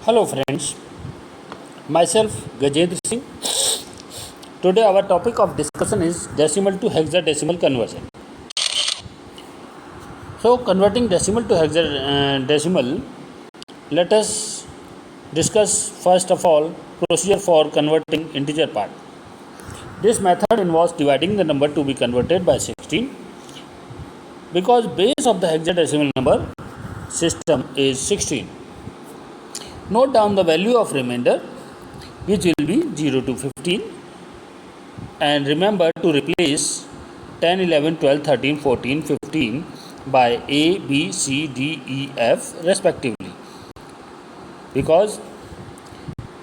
Hello friends, myself Gajendra Singh. Today our topic of discussion is decimal to hexadecimal conversion. So converting decimal to hexadecimal, let us discuss first of all procedure for converting integer part. This method involves dividing the number to be converted by 16 because base of the hexadecimal number system is 16. Note down the value of remainder which will be 0 to 15 and remember to replace 10, 11, 12, 13, 14, 15 by A, B, C, D, E, F respectively, because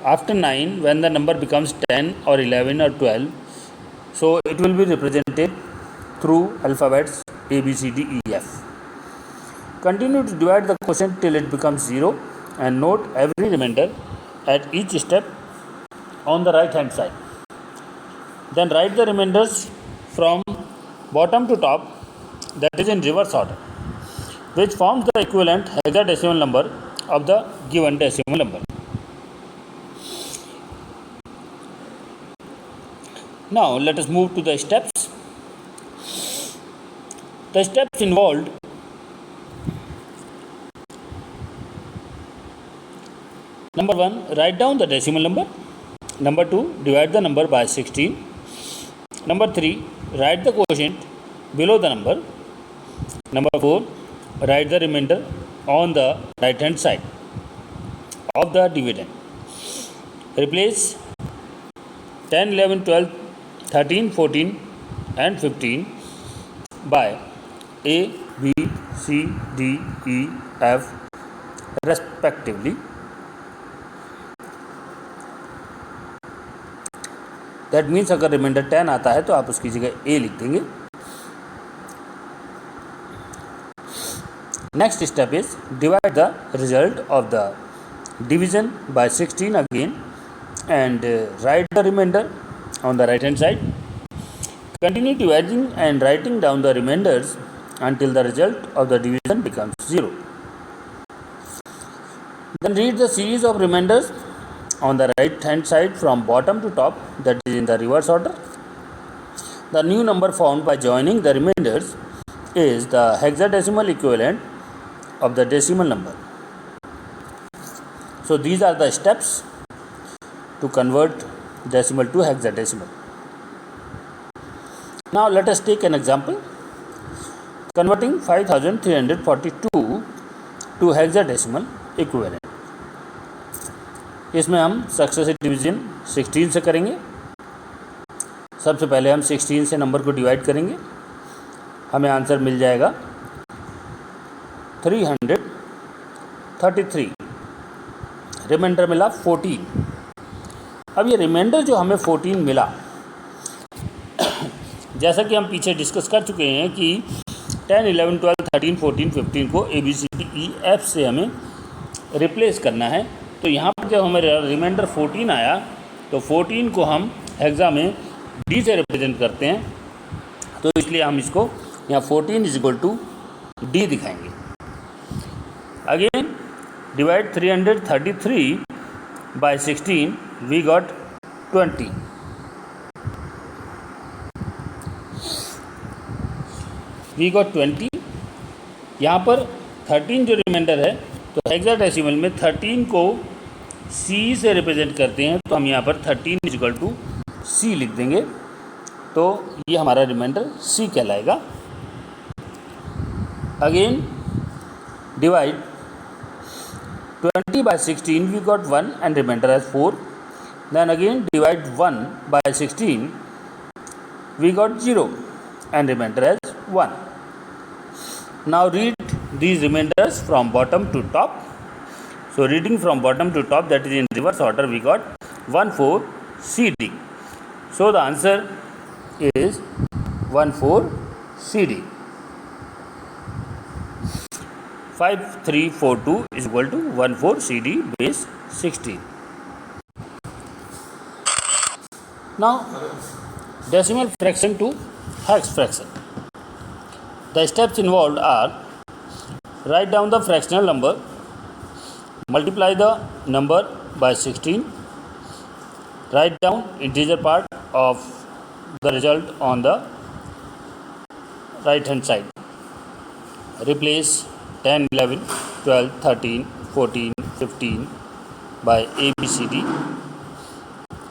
after 9 when the number becomes 10 or 11 or 12, so it will be represented through alphabets A, B, C, D, E, F. Continue to divide the quotient till it becomes 0 and note every remainder at each step on the right hand side. Then write the remainders from bottom to top, that is in reverse order, which forms the equivalent hexadecimal number of the given decimal number. Now let us move to the steps. The steps involved: number 1, write down the decimal number. Number 2, divide the number by 16. Number 3, write the quotient below the number. Number 4, write the remainder on the right hand side of the dividend. Replace 10, 11, 12, 13, 14 and 15 by A, B, C, D, E, F respectively. That means अगर reminder 10 आता है तो आप उसकी जगह A लिख देंगे. Next step is divide the result of the division by 16 again and write the remainder on the right hand side. Continue dividing and writing down the remainders until the result of the division becomes 0. Then read the series of remainders on the right hand side from bottom to top, that is in the reverse order. The new number formed by joining the remainders is the hexadecimal equivalent of the decimal number. So these are the steps to convert decimal to hexadecimal. Now let us take an example. Converting 5342 to hexadecimal equivalent. इसमें हम successive division 16 से करेंगे. सबसे पहले हम 16 से number को divide करेंगे. हमें आंसर मिल जाएगा 333. रिमाइंडर मिला 14. अब ये रिमाइंडर जो हमें 14 मिला, जैसा कि हम पीछे डिस्कस कर चुके हैं कि 10, 11, 12, 13, 14, 15 को A B C D E F से हमें रिप्लेस करना है. तो यहाँ पर जब हमें रिमाइंडर 14 आया तो 14 को हम हेक्सा में डी से रिप्रेजेंट करते हैं, तो इसलिए हम इसको यहाँ 14 इज इक्वल टू डी दिखाएंगे. Again divide 333 by 16, we got 20. We got 20. यहाँ पर 13 जो रिमाइंडर है, तो हेक्साडेसिमल में 13 को सी से रिप्रेजेंट करते हैं, तो हम यहाँ पर 13 इज इक्वल टू सी लिख देंगे. तो ये हमारा रिमाइंडर सी कहलाएगा. Again divide 20 by 16, we got 1 and remainder as 4. Then again divide 1 by 16, we got 0 and remainder as 1. Now read these remainders from bottom to top. So reading from bottom to top, that is in reverse order, we got 14 CD. So the answer is 14 CD. 5342 is equal to 14 CD base 16. Now decimal fraction to hex fraction. The steps involved are: write down the fractional number, multiply the number by 16, write down integer part of the result on the right hand side, replace 10, 11, 12, 13, 14, 15 by A, B, C, D,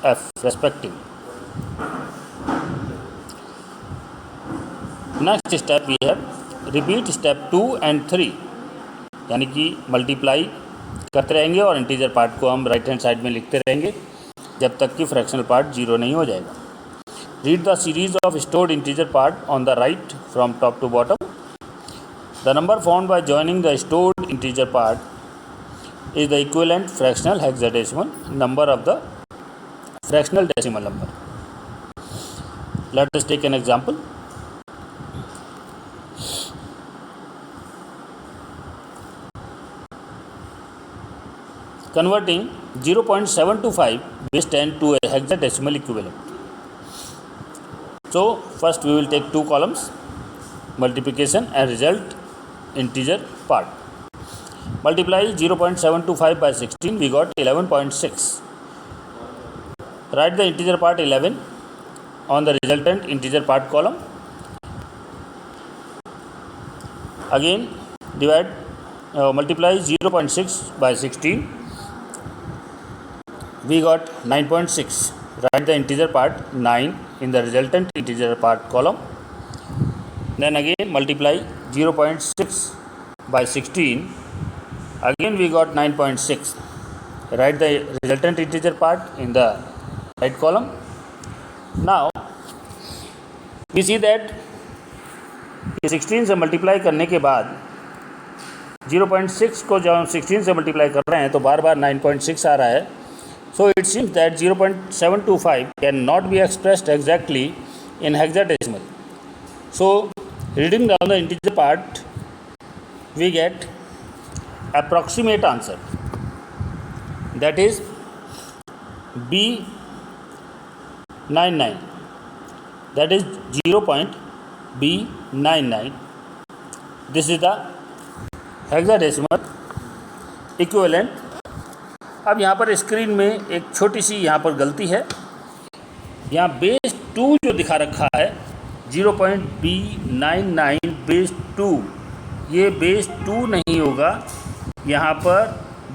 F respectively. Next step we have repeat step 2 and 3, यानी कि multiply करते रहेंगे और integer part को हम right hand side में लिखते रहेंगे जब तक कि फ्रैक्शनल पार्ट जीरो नहीं हो जाएगा. Read the series of stored integer part on the right from top to bottom. The number found by joining the stored integer part is the equivalent fractional hexadecimal number of the fractional decimal number. Let us take an example. Converting 0.725 base 10 to a hexadecimal equivalent. So first we will take two columns, multiplication and result integer part. Multiply 0.725 by 16, we got 11.6. Write the integer part 11 on the resultant integer part column. Again multiply 0.6 by 16, we got 9.6. Write the integer part 9 in the resultant integer part column. Then again multiply 0.6 by 16. Again we got 9.6. Write the resultant integer part in the right column. Now we see that 16 से multiply करने के बाद 0.6 को जब हम 16 से multiply कर रहे हैं तो बार बार 9.6 आ रहा है. So it seems that 0.725 cannot be expressed exactly in hexadecimal. So reading down the integer part, we get approximate answer, that is B99, that is 0.B99. This is the hexadecimal equivalent. अब यहाँ पर screen में एक छोटी सी यहाँ पर गलती है. यहाँ बेस 2 जो दिखा रखा है 0.B99 बेस 2, ये बेस 2 नहीं होगा, यहाँ पर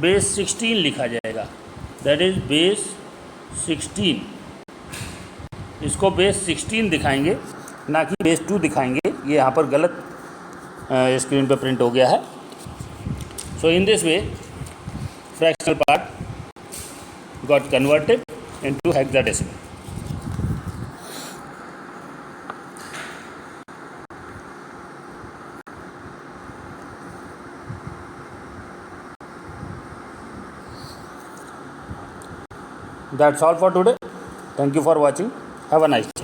बेस 16 लिखा जाएगा, दैट इज़ बेस 16. इसको बेस 16 दिखाएंगे ना कि बेस 2 दिखाएंगे. ये यहाँ पर गलत स्क्रीन पर प्रिंट हो गया है. So in this way fractional part got converted into hexadecimal. That's all for today. Thank you for watching. Have a nice day.